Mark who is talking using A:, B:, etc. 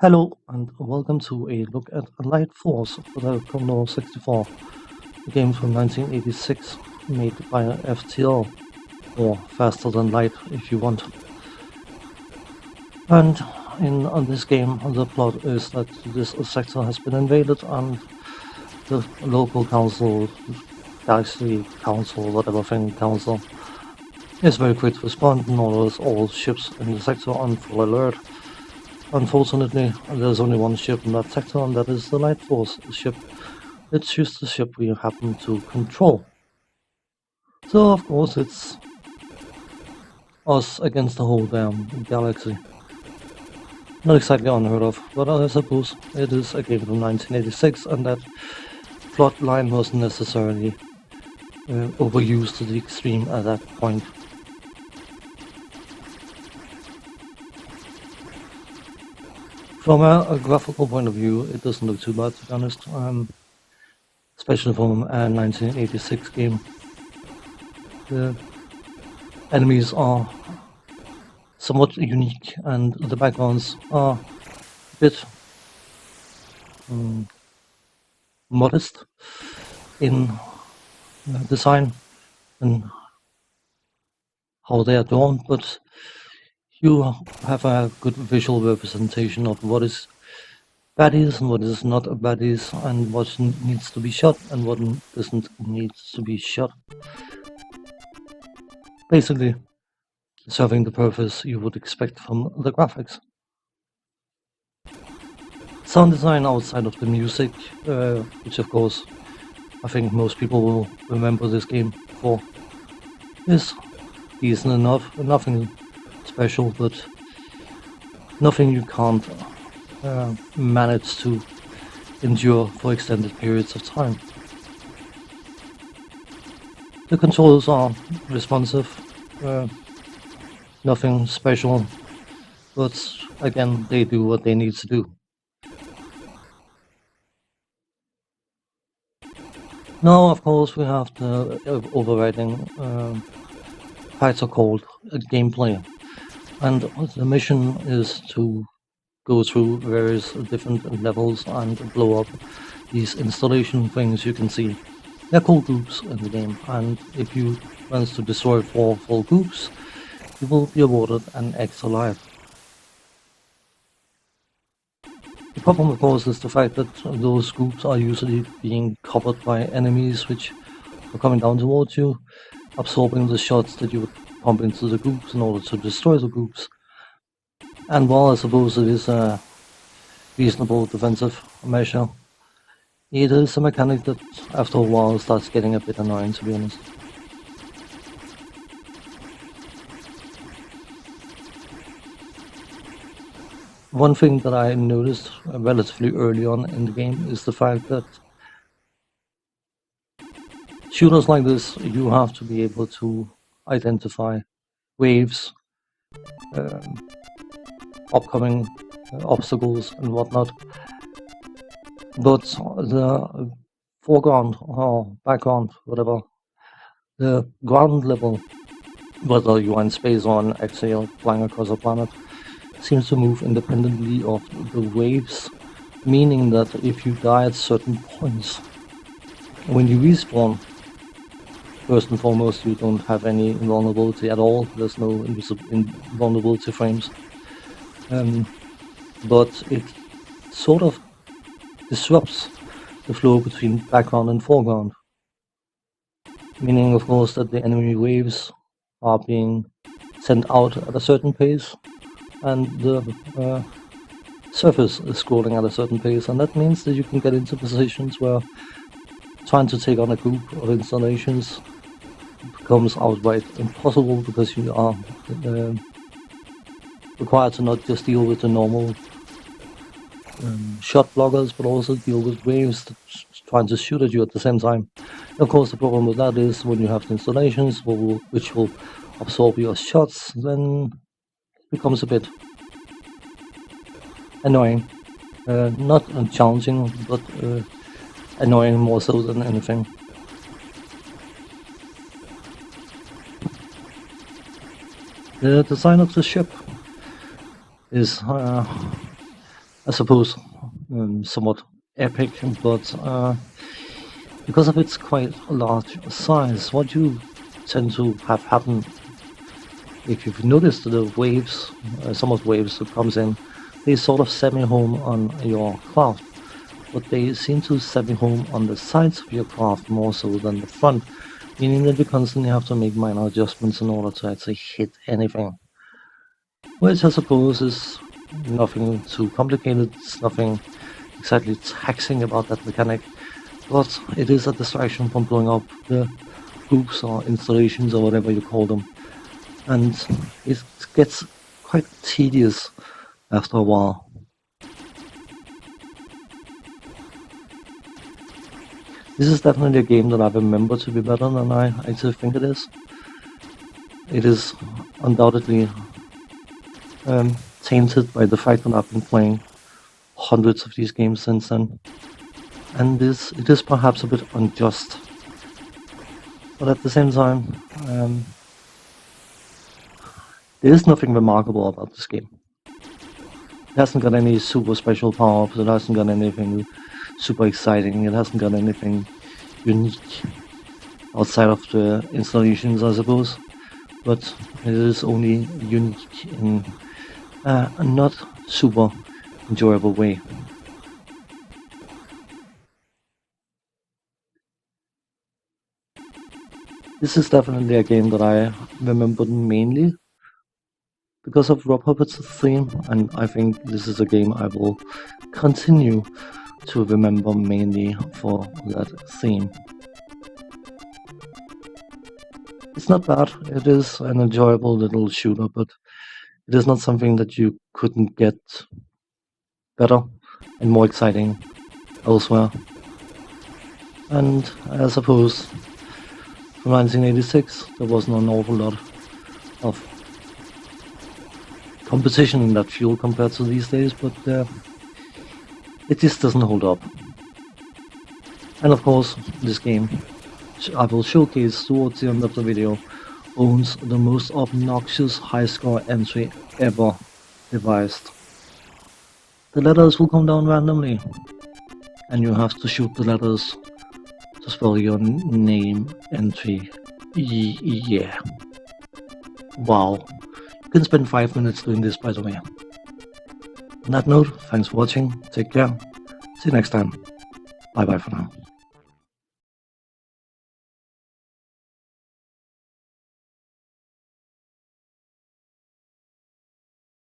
A: Hello and welcome to a look at Lightforce for the Commodore 64, a game from 1986 made by FTL, or Faster Than Light if you want. And on this game, the plot is that this sector has been invaded and the local council, Galaxy Council, whatever thing council, is very quick to respond and orders all ships in the sector on full alert. Unfortunately, there's only one ship in that sector, and that is the Lightforce ship. It's just the ship we happen to control. So, of course, it's us against the whole damn galaxy. Not exactly unheard of, but I suppose it is a game from 1986, and that plot line wasn't necessarily overused to the extreme at that point. From a graphical point of view, it doesn't look too bad, to be honest, especially from a 1986 game. The enemies are somewhat unique, and the backgrounds are a bit modest in design and how they are drawn, but you have a good visual representation of what is baddies and what is not baddies, and what needs to be shot and what doesn't need to be shot. Basically, serving the purpose you would expect from the graphics. Sound design outside of the music, which of course I think most people will remember this game for, is decent enough. Nothing special, but nothing you can't manage to endure for extended periods of time. The controls are responsive, nothing special, but again, they do what they need to do. Now, of course, we have the overriding factor called gameplay, and the mission is to go through various different levels and blow up these installation things you can see. They're called groups in the game, and if you manage to destroy 4 full groups, you will be awarded an extra life. The problem, of course, is the fact that those groups are usually being covered by enemies which are coming down towards you, absorbing the shots that you would pump into the groups in order to destroy the groups. And while I suppose it is a reasonable defensive measure, it is a mechanic that after a while starts getting a bit annoying, to be honest. One thing that I noticed relatively early on in the game is the fact that shooters like this, you have to be able to identify waves, upcoming obstacles and whatnot, but the foreground or background, whatever, the ground level, whether you are in space or actually flying across a planet, seems to move independently of the waves, meaning that if you die at certain points, when you respawn, first and foremost, you don't have any invulnerability at all. There's no invulnerability frames. But it sort of disrupts the flow between background and foreground. Meaning, of course, that the enemy waves are being sent out at a certain pace, and the surface is scrolling at a certain pace, and that means that you can get into positions where trying to take on a group of installations becomes outright impossible, because you are required to not just deal with the normal shot blockers, but also deal with waves that trying to shoot at you at the same time. Of course, the problem with that is when you have the installations which will absorb your shots, then it becomes a bit annoying. Not challenging, but annoying more so than anything. The design of the ship is I suppose, somewhat epic, but because of its quite large size, what you tend to have happen, if you've noticed the waves, some of the waves that comes in, they sort of semi-home on your craft, but they seem to semi-home on the sides of your craft more so than the front, meaning that you constantly have to make minor adjustments in order to actually hit anything. Which I suppose is nothing too complicated, it's nothing exactly taxing about that mechanic, but it is a distraction from blowing up the hoops or installations or whatever you call them, and it gets quite tedious after a while. This is definitely a game that I remember to be better than I actually think it is. It is undoubtedly tainted by the fact that I've been playing hundreds of these games since then, and it is perhaps a bit unjust. But at the same time, there is nothing remarkable about this game. It hasn't got any super special power-ups, it hasn't got anything super exciting, it hasn't got anything unique outside of the installations, I suppose. But it is only unique in a not super enjoyable way. This is definitely a game that I remembered mainly because of Rob Hubbard's theme, and I think this is a game I will continue to remember mainly for that theme. It's not bad, it is an enjoyable little shooter, but it is not something that you couldn't get better and more exciting elsewhere. And I suppose from 1986 there wasn't an awful lot of competition in that field compared to these days, but it just doesn't hold up. And of course, this game, I will showcase towards the end of the video, owns the most obnoxious high score entry ever devised. The letters will come down randomly, and you have to shoot the letters to spell your name entry. Yeah. Wow. You can spend 5 minutes doing this, by the way. On that note, thanks for watching, take care, see you next time, bye bye for now.